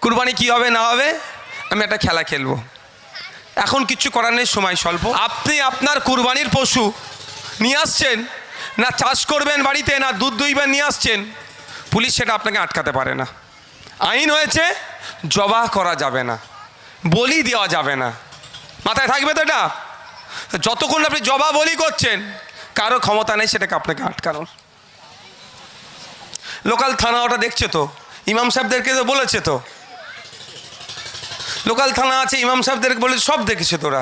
কুরবানি কি হবে না হবে, আমি একটা খেলা খেলবো। এখন কিচ্ছু করার নেই, সময় স্বল্প। আপনি আপনার কুরবানির পশু নিয়ে আসছেন, না চাষ করবেন বাড়িতে, না দুধ দুইবার নিয়ে আসছেন, পুলিশ সেটা আপনাকে আটকাতে পারে না। আইন হয়েছে জবাহ করা যাবে না, বলি দেওয়া যাবে না। মাথায় থাকবে তো এটা। যতক্ষণ আপনি জবাহ বলি করছেন, কারো ক্ষমতা নেই সেটাকে আপনাকে আটকানোর। লোকাল থানা ওটা দেখছে তো, ইমাম সাহেবদেরকে তো বলেছে তো, লোকাল থানা আছে, ইমাম সাহেবদেরকে বলে সব দেখেছে তোরা।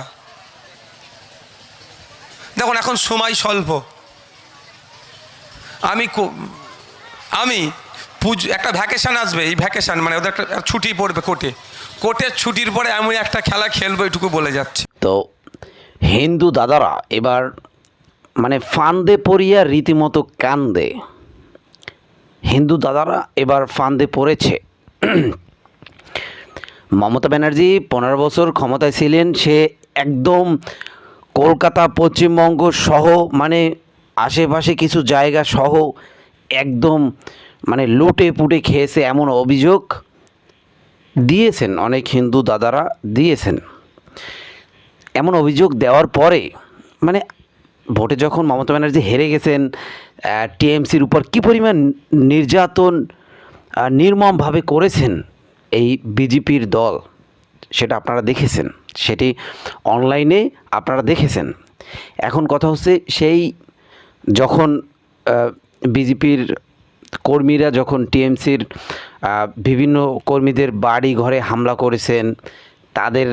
দেখুন এখন সময় স্বল্প, আমি একটা ভ্যাকেশান আসবে, এই ভ্যাকেশান মানে ওদের একটা ছুটি পড়বে কোর্টের ছুটির পরে আমি একটা খেলা খেলবো, এটুকু বলে যাচ্ছে। তো হিন্দু দাদারা এবার মানে ফান্দে পড়িয়া রীতিমতো কান্দে। হিন্দু দাদারা এবার ফান্দে পড়েছে। মমতা ব্যানার্জি 15 বছর ক্ষমতায় ছিলেন, সে একদম কলকাতা পশ্চিমবঙ্গ সহ মানে আশেপাশে কিছু জায়গা সহ একদম মানে লুটে পুটে খেয়েছে, এমন অভিযোগ দিয়েছেন অনেক হিন্দু দাদারা দিয়েছেন। এমন অভিযোগ দেওয়ার পরে মানে ভোটে যখন মমতা ব্যানার্জি হেরে গেছেন, টিএমসির উপর কী পরিমাণ নির্যাতন নির্মমভাবে করেছেন এই বিজেপির দল, সেটা আপনারা দেখেছেন, সেটি অনলাইনে আপনারা দেখেছেন। এখন কথা হচ্ছে, সেই যখন বিজেপির কর্মীরা যখন টিএমসির বিভিন্ন কর্মীদের বাড়ি ঘরে হামলা করেছেন, তাদের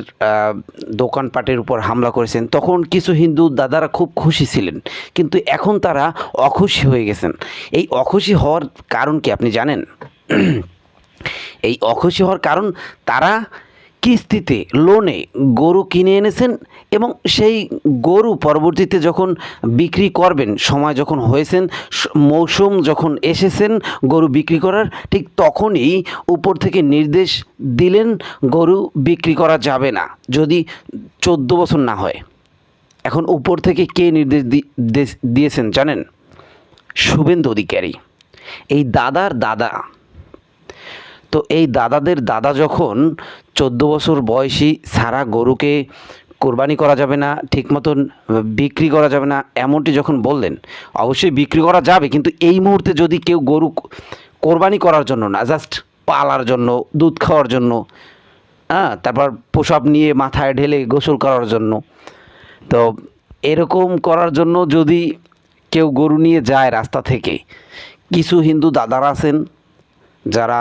দোকানপাটের উপর হামলা করেছেন, তখন কিছু হিন্দু দাদারা খুব খুশি ছিলেন, কিন্তু এখন তারা অখুশি হয়ে গেছেন। এই অখুশি হওয়ার কারণ কি আপনি জানেন? এই অখুশি হওয়ার কারণ, তারা কিস্তিতে লোনে গরু কিনে এনেছেন এবং সেই গরু পরবর্তীতে যখন বিক্রি করবেন, সময় যখন হয়েছেন, মৌসুম যখন এসেছেন গরু বিক্রি করার, ঠিক তখনই উপর থেকে নির্দেশ দিলেন গরু বিক্রি করা যাবে না যদি 14 বছর না হয়। এখন উপর থেকে কে নির্দেশ দিয়েছেন জানেন? শুভেন্দু অধিকারী, এই দাদার দাদা। তো এই দাদাদের দাদা যখন 14 বছর বয়সী সারা গরুকে কোরবানি করা যাবে না, ঠিক মতন বিক্রি করা যাবে না, এমনটি যখন বললেন, অবশ্যই বিক্রি করা যাবে, কিন্তু এই মুহূর্তে যদি কেউ গরু কোরবানি করার জন্য না, জাস্ট পালার জন্য, দুধ খাওয়ার জন্য, তারপর প্রসাব নিয়ে মাথায় ঢেলে গোসল করার জন্য, তো এরকম করার জন্য যদি কেউ গরু নিয়ে যায় রাস্তা থেকে, কিছু হিন্দু দাদারা আছেন যারা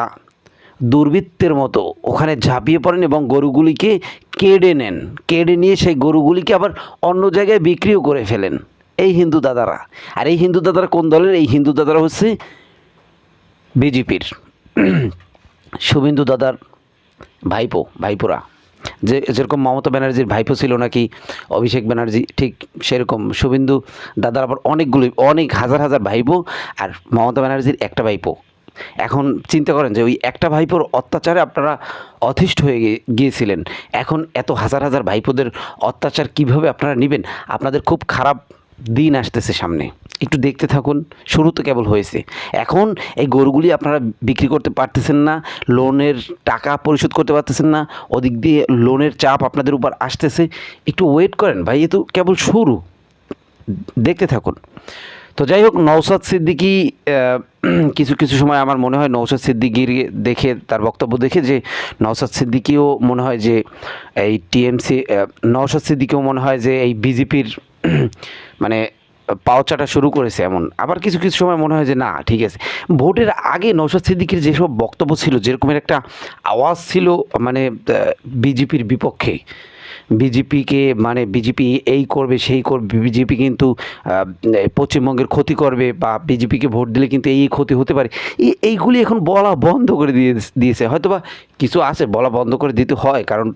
দুর্বৃত্তের মতো ওখানে ঝাঁপিয়ে পড়েন এবং গরুগুলিকে কেড়ে নেন, কেড়ে নিয়ে সেই গরুগুলিকে আবার অন্য জায়গায় বিক্রিও করে ফেলেন এই হিন্দু দাদারা। আর এই হিন্দু দাদারা কোন দলের? এই হিন্দু দাদারা হচ্ছে বিজেপির। শুভেন্দু দাদার ভাইপোরা, যেরকম মমতা ব্যানার্জির ভাইপো ছিল নাকি অভিষেক ব্যানার্জি, ঠিক সেরকম শুভেন্দু দাদার আবার অনেক হাজার হাজার ভাইপো, আর মমতা ব্যানার্জির একটা ভাইপো। এখন চিন্তা করেন যে ওই একটা ভাইপোর অত্যাচারে আপনারা অতিষ্ঠ হয়ে গিয়েছিলেন, এখন এত হাজার হাজার ভাইপোদের অত্যাচার কিভাবে আপনারা নেবেন? আপনাদের খুব খারাপ দিন আসতেছে সামনে, একটু দেখতে থাকুন। শুরু তো কেবল হয়েছে, এখন এই গরুগুলি আপনারা বিক্রি করতে পারতেছেন না, লোনের টাকা পরিশোধ করতে পারতেছেন না, ওদিক দিয়ে লোনের চাপ আপনাদের উপর আসতেছে। একটু ওয়েট করেন ভাই, এ তো কেবল শুরু, দেখতে থাকুন। তো যাই হোক, নওশাদ সিদ্দিকী কিছু সময় আমার মনে হয় নওশাদ সিদ্দিকীর দেখে, তার বক্তব্য দেখে, যে নওশাদ সিদ্দিকীও মনে হয় যে এই টিএমসি, নওশাদ সিদ্দিকীও মনে হয় যে এই বিজেপির মানে পাওচাটা শুরু করেছে এমন। আবার কিছু সময় মনে হয় যে না, ঠিক আছে। ভোটের আগে নওশাদ সিদ্দিকীর যেসব বক্তব্য ছিল, যেরকমের একটা আওয়াজ ছিল মানে বিজেপির বিপক্ষে, বিজেপিকে মানে বিজেপি এই করবে সেই করবে, বিজেপি কিন্তু পশ্চিমবঙ্গের ক্ষতি করবে, বা বিজেপিকে ভোট দিলে কিন্তু এই ক্ষতি হতে পারে, এইগুলি এখন বলা বন্ধ করে দিয়েছে। হয়তো বা কিছু আছে বলা বন্ধ করে দিতে হয়, কারণ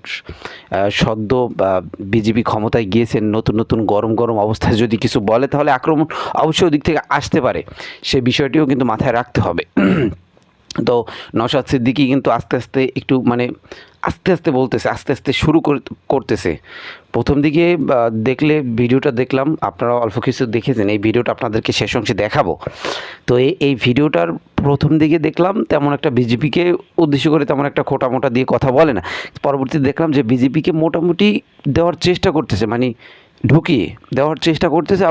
সদ্য বিজেপি ক্ষমতায় গিয়েছেন, নতুন গরম অবস্থায় যদি কিছু বলে তাহলে আক্রমণ অবশ্যই ওদিক থেকে আসতে পারে, সে বিষয়টিও কিন্তু মাথায় রাখতে হবে। তো নওশাদ সিদ্দিকী কিন্তু আস্তে আস্তে একটু মানে আস্তে আস্তে বলতেছে, আস্তে আস্তে শুরু করতেছে। প্রথম দিকে দেখলে ভিডিওটা দেখলাম, আপনারা অল্প কিছু দেখেছেন, এই ভিডিওটা আপনাদেরকে শেষ অংশে দেখাবো। তো এই ভিডিওটার প্রথম দিকে দেখলাম তেমন একটা বিজেপিকে উদ্দেশ্য করে তেমন একটা খোটা মোটা দিয়ে কথা বলে না। পরবর্তীতে দেখলাম যে বিজেপিকে মোটামুটি দেওয়ার চেষ্টা করতেছে, মানে ঢুকিয়ে দেওয়ার চেষ্টা করতেছে,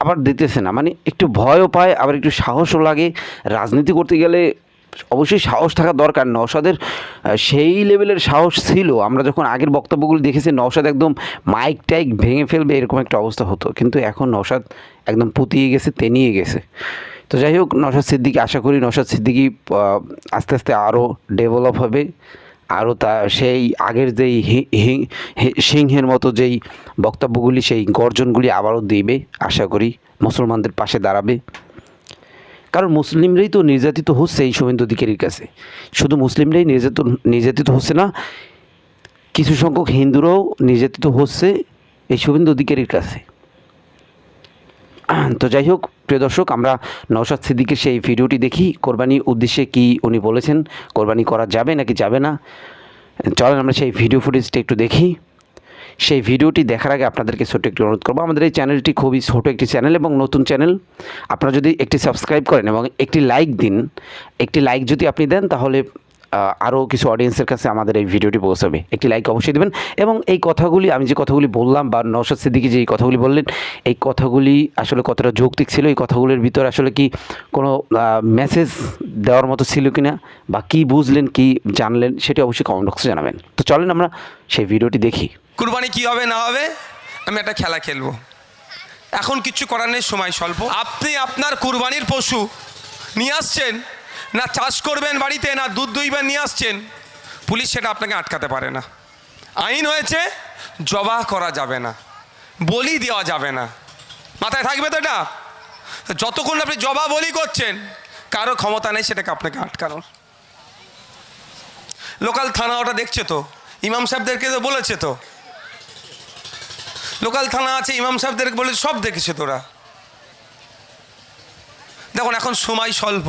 আবার দিতেছে না, মানে একটু ভয়ও পায়, আবার একটু সাহসও লাগে। রাজনীতি করতে গেলে অবশ্যই সাহস থাকা দরকার। নওশাদের সেই লেভেলের সাহস ছিল, আমরা যখন আগের বক্তব্যগুলো দেখেছি নওশাদ একদম মাইক টাইক ভেঙে ফেলবে এরকম একটা অবস্থা হতো, কিন্তু এখন নওশাদ একদম পুতিয়ে গেছে, তেনিয়ে গেছে। তো যাই হোক, নওশাদ সিদ্দিকী, আশা করি নওশাদ সিদ্দিকী আস্তে আস্তে আরও ডেভেলপ হবে, আরও সেই আগের যেই সিংহের মতো যেই বক্তব্যগুলি, সেই গর্জনগুলি আবারও দিবে। আশা করি মুসলমানদের পাশে দাঁড়াবে, কারণ মুসলিমরাই তো নির্যাতিত হচ্ছে এই শুভেন্দু অধিকারীর কাছে। শুধু মুসলিমরাই নির্যাতিত হচ্ছে না, কিছু সংখ্যক হিন্দুরাও নির্যাতিত হচ্ছে এই শুভেন্দু অধিকারীর কাছে। তো যাই হোক প্রিয় দর্শক, আমরা নওশাদ সিদ্দিকীর সেই ভিডিওটি দেখি। কোরবানির উদ্দেশ্যে কি উনি বলেছেন, কোরবানি করা যাবে নাকি যাবে না, চলেন আমরা সেই ভিডিও ফুটেজটি একটু দেখি। সেই ভিডিওটি দেখার আগে আপনাদেরকে ছোট্ট একটি অনুরোধ করবো, আমাদের এই চ্যানেলটি খুবই ছোট একটি চ্যানেল এবং নতুন চ্যানেল। আপনারা যদি একটি সাবস্ক্রাইব করেন এবং একটি লাইক দিন, একটি লাইক যদি আপনি দেন তাহলে আরও কিছু অডিয়েন্সের কাছে আমাদের এই ভিডিওটি পৌঁছাবে। একটি লাইক অবশ্যই দেবেন এবং এই কথাগুলি, আমি যে কথাগুলি বললাম বা নওশাদ সিদ্দিকী যে এই কথাগুলি বললেন, এই কথাগুলি আসলে কতটা যৌক্তিক ছিল, এই কথাগুলির ভিতরে আসলে কি কোনো মেসেজ দেওয়ার মতো ছিল কি না, বা কী বুঝলেন, কী জানলেন, সেটি অবশ্যই কমেন্ট বক্সে জানাবেন। তো চলেন আমরা সেই ভিডিওটি দেখি। কুরবানি কি হবে না হবে, আমি একটা খেলা খেলবো। এখন কিচ্ছু করার নেই, সময় স্বল্প। আপনি আপনার কুরবানির পশু নিয়ে আসছেন, না চাষ করবেন বাড়িতে, না দুধ দুইবার নিয়ে আসছেন, পুলিশ সেটা আপনাকে আটকাতে পারে না। আইন হয়েছে জবাহ করা যাবে না, বলি দেওয়া যাবে না। মাথায় থাকবে তো এটা। যতক্ষণ আপনি জবাহ বলি করছেন, কারো ক্ষমতা নেই সেটাকে আপনাকে আটকানোর। লোকাল থানা ওটা দেখছে তো, ইমাম সাহেবদেরকে তো বলেছে তো, লোকাল থানা আছে, ইমাম সাহেবদেরকে বলে সব দেখেছে তোরা। দেখুন এখন সময় স্বল্প,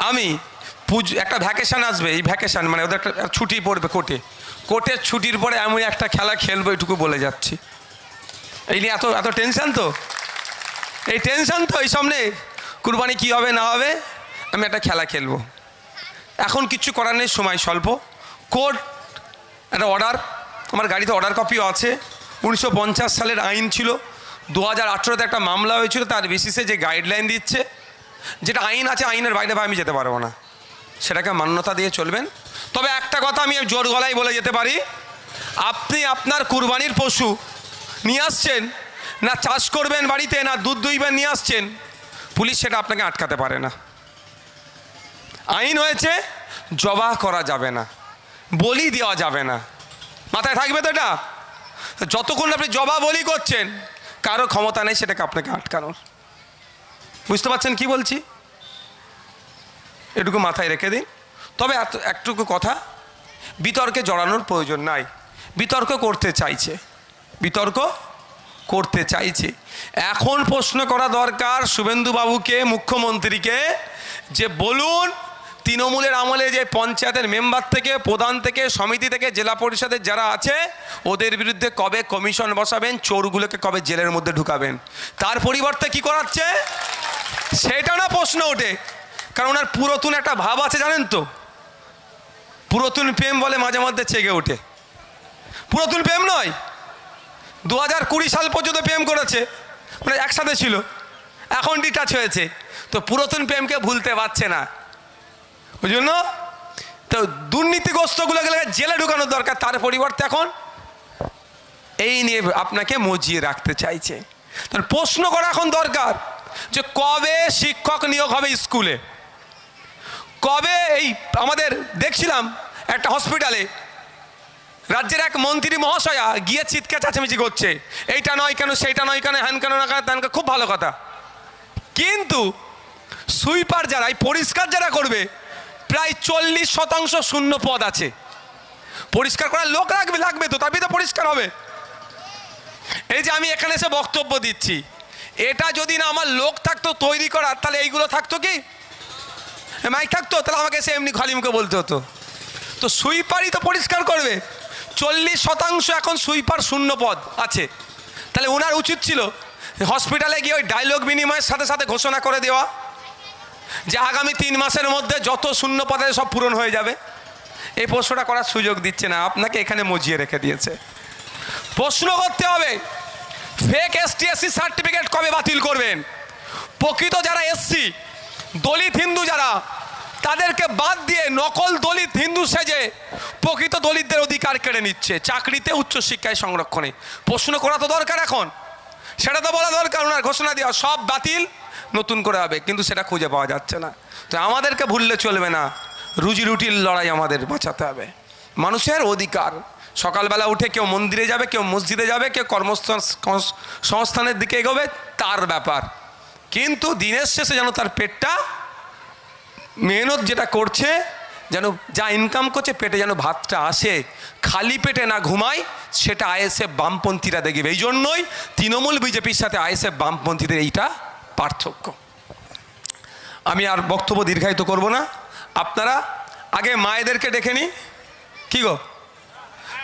আমি একটা ভ্যাকেশান আসবে, এই ভ্যাকেশান মানে ওদের একটা ছুটি পড়বে কোর্টের ছুটির পরে আমি একটা খেলা খেলবো, এটুকু বলে যাচ্ছি। এই নিয়ে এত টেনশান তো, এই টেনশান তো এই সামনে কুরবানি কী হবে না হবে, আমি একটা খেলা খেলবো। এখন কিচ্ছু করার নেই, সময় স্বল্প। কোর্ট একটা অর্ডার, আমার গাড়িতে অর্ডার কপিও আছে, 1950 সালের আইন ছিল, 2018-তে একটা মামলা হয়েছিল, তার বেসিসে যে গাইডলাইন দিচ্ছে, যেটা আইন আছে আইনের বাইরে আমি যেতে পারবো না, সেটাকে মান্যতা দিয়ে চলবেন। তবে একটা কথা আমি জোর গলায় বলে যেতে পারি, আপনি আপনার কুরবানির পশু নিয়ে আসছেন, না চাষ করবেন বাড়িতে, না দুধ দুইবার নিয়ে আসছেন, পুলিশ সেটা আপনাকে আটকাতে পারে না। আইন হয়েছে জবাহ করা যাবে না, বলি দেওয়া যাবে না। মাথায় থাকবে তো এটা। যতক্ষণ আপনি জবাহ বলি করছেন, কারো ক্ষমতা নেই সেটাকে আপনাকে আটকানোর। বুঝতে পারছেন কি বলছি? এটুকু মাথায় রেখে দিন। তবে একটুকু কথা, বিতর্কে জড়ানোর প্রয়োজন নাই। বিতর্ক করতে চাইছে। এখন প্রশ্ন করা দরকার শুভেন্দুবাবুকে, মুখ্যমন্ত্রীকে, যে বলুন তৃণমূলের আমলে যে পঞ্চায়েতের মেম্বার থেকে, প্রধান থেকে, সমিতি থেকে, জেলা পরিষদের যারা আছে, ওদের বিরুদ্ধে কবে কমিশন বসাবেন, চোরগুলোকে কবে জেলের মধ্যে ঢুকাবেন। তার পরিবর্তে কি করাচ্ছে সেটা না প্রশ্ন ওঠে। কারণ ওনার পুরাতন একটা ভাব আছে, জানেন তো, পুরাতন প্রেম বলে মাঝে মধ্যে চেগে ওঠে। পুরাতন প্রেম নয়, 2020 সাল পর্যন্ত প্রেম করেছে, মানে একসাথে ছিল, এখন ডিটাচ হয়েছে, তো পুরাতন প্রেমকে ভুলতে পারছে না। ওই জন্য তো দুর্নীতিগ্রস্তগুলোকে জেলে ঢুকানোর দরকার, তার পরিবর্তে এখন এই নিয়ে আপনাকে মজিয়ে রাখতে চাইছে। তার প্রশ্ন করা এখন দরকার যে কবে শিক্ষক নিয়োগ হবে স্কুলে, কবে এই আমাদের দেখছিলাম একটা হসপিটালে রাজ্যের এক মন্ত্রী মহাশয়া গিয়ে চিৎকার চাচামেচি করছে, এইটা নয় কেন, সেইটা নয় কেন, হ্যান কেন না কেন, ত্যান কেন, খুব ভালো কথা। কিন্তু সুইপার যারা, এই পরিষ্কার যারা করবে, প্রায় 40% শূন্য পদ আছে। পরিষ্কার করার লোক লাগবে তো, তবেই তো পরিষ্কার হবে। এই যে আমি এখানে এসে বক্তব্য দিচ্ছি, এটা যদি না আমার লোক থাকতো তৈরি করার, তাহলে এইগুলো থাকতো কি? মাইক থাকতো, তাহলে আমাকে সে এমনি খালি মুখে বলতে হতো। তো সুইপারই তো পরিষ্কার করবে। 40% এখন সুইপার শূন্য পদ আছে। তাহলে ওনার উচিত ছিল হসপিটালে গিয়ে ওই ডায়লগ বিনিময়ের সাথে সাথে ঘোষণা করে দেওয়া যে আগামী 3 মাসের মধ্যে যত শূন্য পদে সব পূরণ হয়ে যাবে। এই প্রশ্নটা করার সুযোগ দিচ্ছে না, আপনাকে এখানে মজিয়ে রেখে দিয়েছে। প্রশ্ন করতে হবে ফেক এসটি এসসি সার্টিফিকেট কবে বাতিল করবেন? প্রকৃত যারা এসসি দলিত হিন্দু যারা, তাদেরকে বাদ দিয়ে নকল দলিত হিন্দু সেজে প্রকৃত দলিতদের অধিকার কেড়ে নিচ্ছে চাকরিতে, উচ্চশিক্ষায়, সংরক্ষণে। প্রশ্ন করা তো দরকার এখন, সেটা তো বলা দরকার। ওনার ঘোষণা দেওয়া সব বাতিল, নতুন করে হবে, কিন্তু সেটা খুঁজে পাওয়া যাচ্ছে না। তো আমাদেরকে ভুললে চলবে না, রুজি রুটির লড়াই আমাদের বাঁচাতে হবে। মানুষের অধিকার, সকালবেলা উঠে কেউ মন্দিরে যাবে, কেউ মসজিদে যাবে, কেউ কর্মসংস্থানের দিকে এগোবে, তার ব্যাপার। কিন্তু দিনের শেষে যেন তার পেটটা, মেহনত যেটা করছে, যেন যা ইনকাম করছে পেটে যেন ভাতটা আসে, খালি পেটে না ঘুমায়, সেটা আইএসএফ বামপন্থীরা দেখবে। এই জন্যই তৃণমূল বিজেপির সাথে আইএসএফ বামপন্থীদের এইটা পার্থক্য। আমি আর বক্তব্য দীর্ঘায়িত করব না। আপনারা আগে মায়েদেরকে ডেকে নিন। কী গো,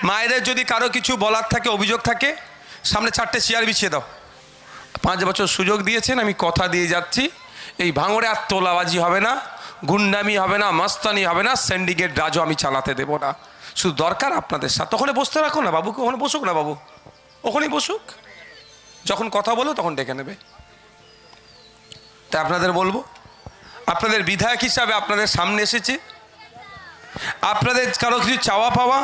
মায়েদের যদি কারো কিছু বলার থাকে, অভিযোগ থাকে, সামনে 4টে চেয়ার বিছিয়ে দাও। 5 বছর সুযোগ দিয়েছেন, আমি কথা দিয়ে যাচ্ছি, এই ভাঙড়ে আর তোলাবাজি হবে না, গুন্ডামি হবে না, মাস্তানি হবে না, সিন্ডিকেট রাজও আমি চালাতে দেবো না। শুধু দরকার আপনাদের সাথে ওখানে বসতে রাখো না, বাবুকে ওখানে বসুক না, বাবু ওখানেই বসুক, যখন কথা বলো তখন ডেকে নেবে। তাই আপনাদের বলবো, আপনাদের বিধায়ক হিসাবে আপনাদের সামনে এসেছি। আপনাদের কারো কিছু চাওয়া পাওয়া,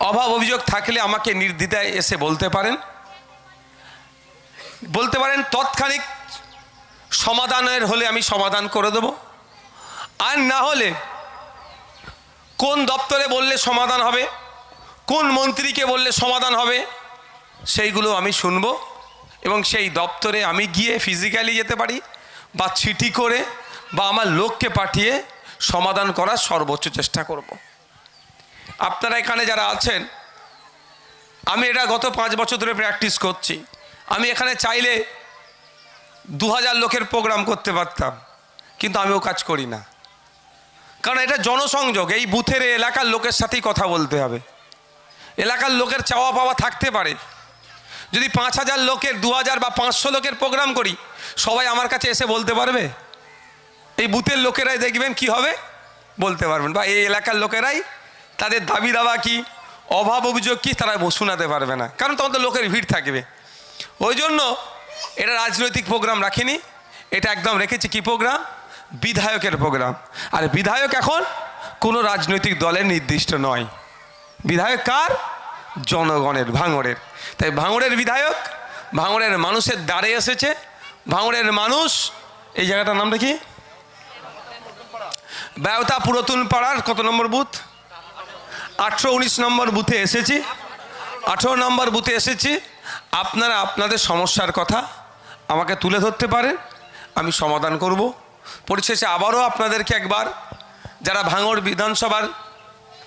অভাব অভিযোগ থাকলে আমাকে নির্দ্বিধায় এসে বলতে পারেন, তৎক্ষণিক সমাধানের হলে আমি সমাধান করে দেব। আর না হলে কোন দপ্তরে বললে সমাধান হবে, কোন মন্ত্রীকে বললে সমাধান হবে, সেইগুলো আমি শুনবো। এবং সেই দপ্তরে আমি গিয়ে ফিজিক্যালি যেতে পারি, বা চিঠি করে, বা আমার লোককে পাঠিয়ে সমাধান করার সর্বোচ্চ চেষ্টা করব। আপনারা এখানে যারা আছেন, আমি এটা গত 5 বছর ধরে প্র্যাকটিস করছি। আমি এখানে চাইলে 2000 লোকের প্রোগ্রাম করতে পারতাম, কিন্তু আমিও কাজ করি না, কারণ এটা জনসংযোগ। এই বুথের এলাকার লোকের সাথেই কথা বলতে হবে। এলাকার লোকের চাওয়া পাওয়া থাকতে পারে। যদি 5000 লোকের, 2000 বা 500 লোকের প্রোগ্রাম করি, সবাই আমার কাছে এসে বলতে পারবে? এই বুথের লোকেরাই দেখবেন কি হবে, বলতে পারবেন, বা এই এলাকার লোকেরাই তাদের দাবি দাওয়া কি, অভাব অভিযোগ কি, তারা শোনাতে পারবে না, কারণ তখন তো লোকের ভিড় থাকবে। ওই জন্য এটা রাজনৈতিক প্রোগ্রাম রাখিনি, এটা একদম রেখেছি কি প্রোগ্রাম, বিধায়কের প্রোগ্রাম। আর বিধায়ক এখন কোনো রাজনৈতিক দলের নির্দিষ্ট নয়। বিধায়ক কার? জনগণের, ভাঙড়ের। তাই ভাঙড়ের বিধায়ক ভাঙড়ের মানুষের দ্বারে এসেছে। ভাঙড়ের মানুষ, এই জায়গাটার নামটা কি, বেওতা পুরাতন পাড়ার কত নম্বর বুথ, 18-19 নম্বর বুথে এসেছি, 18 নম্বর বুথে এসেছি। আপনারা আপনাদের সমস্যার কথা আমাকে তুলে ধরতে পারেন, আমি সমাধান করব। পরিশেষে আবারও আপনাদেরকে একবার, যারা ভাঙড় বিধানসভার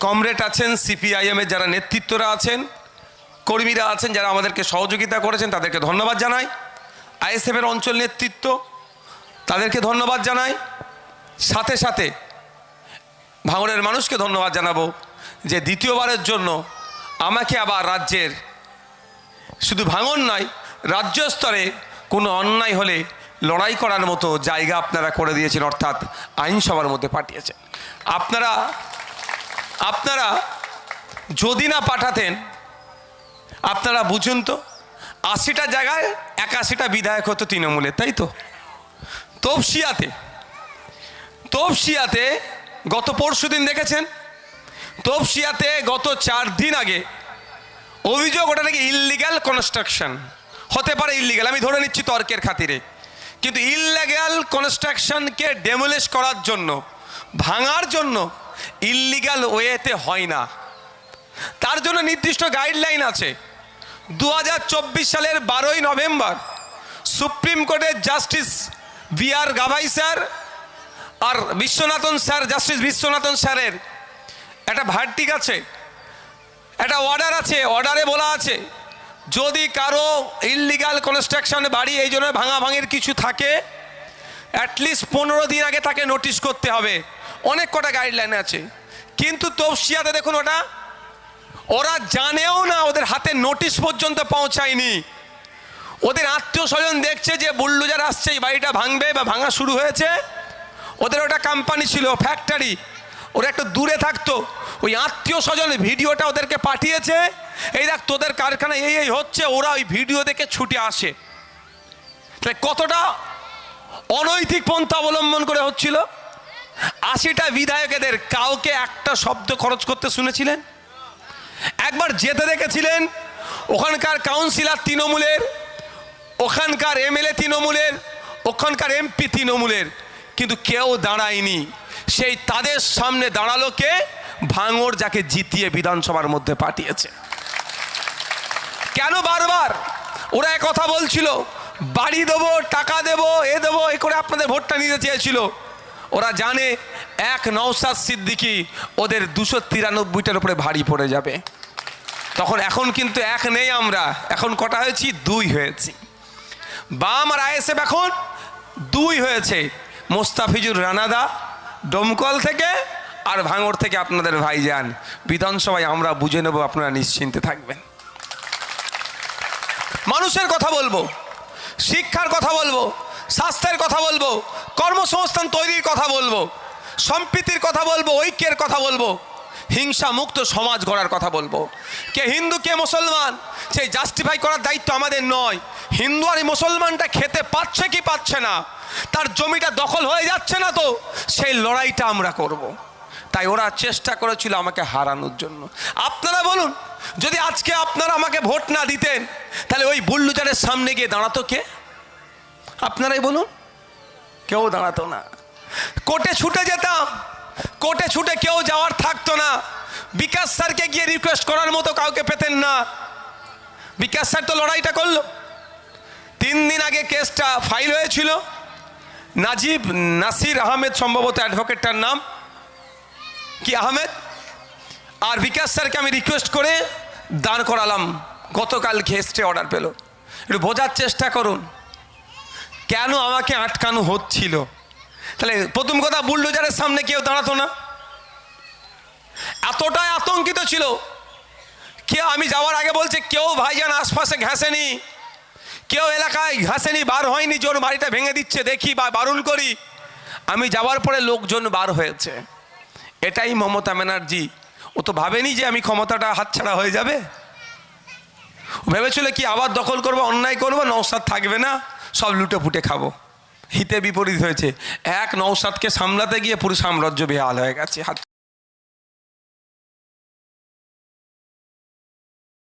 কমরেড আছেন, সিপিআইএমের যারা নেতৃত্বরা আছেন, কর্মীরা আছেন, যারা আমাদেরকে সহযোগিতা করেছেন, তাদেরকে ধন্যবাদ জানাই। আইএসএফের অঞ্চল নেতৃত্ব, তাদেরকে ধন্যবাদ জানাই। সাথে সাথে ভাঙড়ের মানুষকে ধন্যবাদ জানাবো যে দ্বিতীয়বারের জন্য আমাকে আবার রাজ্যের, শুধু ভাঙড় নয়, রাজ্য স্তরে কোনো অন্যায় হলে লড়াই করার মতো জায়গা আপনারা করে দিয়েছেন, অর্থাৎ আইনসভার মধ্যে পাঠিয়েছেন। আপনারা যদি না পাঠাতেন, আপনারা বুঝুন তো, 80টা জায়গায় 81টা বিধায়ক হতো তৃণমূলের, তাই তো? তপসিয়াতে গত পরশুদিন দেখেছেন, তপসিয়াতে গত 4 দিন আগে অভিযোগ, ওটা নাকি ইললিগ্যাল কনস্ট্রাকশন। হতে পারে ইললিগ্যাল, আমি ধরে নিচ্ছি তর্কের খাতিরে, কিন্তু ইললিগ্যাল কনস্ট্রাকশনকে ডেমোলিশ করার জন্য, ভাঙার জন্য ইললিগ্যাল ওয়েতে হয় না। তার জন্য নির্দিষ্ট গাইডলাইন আছে। 2024 সালের 12ই নভেম্বর সুপ্রিম কোর্টের জাস্টিস বি.আর. গাভাই স্যার আর বিশ্বনাথন স্যার, জাস্টিস বিশ্বনাথন স্যারের একটা ভার্ডিক্ট আছে, একটা অর্ডার আছে। অর্ডারে বলা আছে যদি কারো ইললিগাল কনস্ট্রাকশন বাড়ি এই জন্য ভাঙাভাঙির কিছু থাকে, অ্যাটলিস্ট 15 দিন আগে তাকে নোটিশ করতে হবে। অনেক কটা গাইডলাইন আছে, কিন্তু তফসিয়াতে দেখুন ওরা জানেও না, ওদের হাতে নোটিশ পর্যন্ত পৌঁছায়নি। ওদের আত্মীয় স্বজন দেখছে যে বুলডোজার আসছে, এই বাড়িটা ভাঙবে বা ভাঙা শুরু হয়েছে। ওদের ওটা কোম্পানি ছিল, ফ্যাক্টরি, ওরা একটু দূরে থাকতো। ওই আত্মীয় স্বজন ভিডিওটা ওদেরকে পাঠিয়েছে, এই দেখ তোদের কারখানা এই হচ্ছে, ওরা ওই ভিডিও দেখে ছুটে আসে। তাহলে কতটা অনৈতিক পন্থা অবলম্বন করে হচ্ছিল। 80টা বিধায়কেদের কাউকে একটা শব্দ খরচ করতে শুনেছিলেন? একবার যেতে দেখেছিলেন? ওখানকার কাউন্সিলর তৃণমূলের, ওখানকার এমএলএ তৃণমূলের, ওখানকার এমপি তৃণমূলের, কিন্তু কেউ দাঁড়ায়নি। সেই তাদের সামনে দাঁড়ালো কে? ভাঙড়, যাকে জিতিয়ে বিধানসভার মধ্যে পাঠিয়েছে। কেন বারবার ওরা কথা বলছিল, বাড়ি দেবো, টাকা দেবো, এ দেবো, এ করে আপনাদের ভোটটা নিতে চেয়েছিল। ওরা জানে এক নওশাদ সিদ্দিকী ওদের 293টার উপরে ভারী পড়ে যাবে। তখন এখন কিন্তু এক নেই আমরা, এখন কটা হয়েছি? 2 হয়েছি। বাম আর আইএসএফ এখন 2 হয়েছে। মোস্তাফিজুর রানাদা ডোমকল থেকে আর ভাঙড় থেকে আপনাদের ভাইজান। বিধানসভায় আমরা বুঝে নেব, আপনারা নিশ্চিন্তে থাকবেন। মানুষের কথা বলবো, শিক্ষার কথা বলবো, স্বাস্থ্যের কথা বলবো, কর্মসংস্থান তৈরির কথা বলবো, সম্প্রীতির কথা বলবো, ঐক্যের কথা বলবো, হিংসা মুক্ত সমাজ গড়ার কথা বলবো। কে হিন্দু কে মুসলমান সেই জাস্টিফাই করার দায়িত্ব আমাদের নয়। হিন্দু আর এই মুসলমানটা খেতে পাচ্ছে কি পাচ্ছে না, তার জমিটা দখল হয়ে যাচ্ছে না, তো সেই লড়াইটা আমরা করব। তাই ওরা চেষ্টা করেছিল আমাকে হারানোর জন্য। আপনারা বলুন, যদি আজকে আপনারা আমাকে ভোট না দিতেন, তাহলে ওই বুলডোজারের সামনে গিয়ে দাঁড়াতো কে? আপনারাই বলুন। কেউ দাঁড়াতো না। কোর্টে ছুটে যেতাম, কোর্টে ছুটে কেউ যাওয়ার থাকতো না। বিকাশ স্যারকে গিয়ে রিকোয়েস্ট করার মতো কাউকে পেতেন না। বিকাশ স্যার তো লড়াইটা করলো। 3 দিন আগে কেসটা ফাইল হয়েছিল। নাসির আহমেদ, সম্ভবত অ্যাডভোকেটটার নাম কি আহমেদ, আর বিকাশ স্যারকে আমি রিকোয়েস্ট করে দাঁড় করালাম। গতকাল কেসটে অর্ডার পেল। একটু বোঝার চেষ্টা করুন কেন আমাকে আটকানো হচ্ছিল। তাহলে প্রথম কথা, বুলডোজারের সামনে কেউ দাঁড়াতো না। এতটাই আতঙ্কিত ছিল কেউ, আমি যাওয়ার আগে বলছে কেউ ভাইজান আশপাশে ঘাসেনি, কেউ এলাকায় ঘাসেনি, বার হয়নি, জোর বাড়িটা ভেঙে দিচ্ছে দেখি বা বারণ করি। আমি যাওয়ার পরে লোকজন বার হয়েছে। এটাই মমতা ব্যানার্জি। ও তো ভাবেনি যে আমি ক্ষমতাটা হাতছাড়া হয়ে যাবে। ভেবেছিল কি আবার দখল করবো, অন্যায় করবো, নওশাদ থাকবে না, সব লুটে ফুটে খাবো। হিতে বিপরীত হয়েছে। এক নওশাদকে সামলাতে গিয়ে পুরো সাম্রাজ্য বেহাল হয়ে গেছে।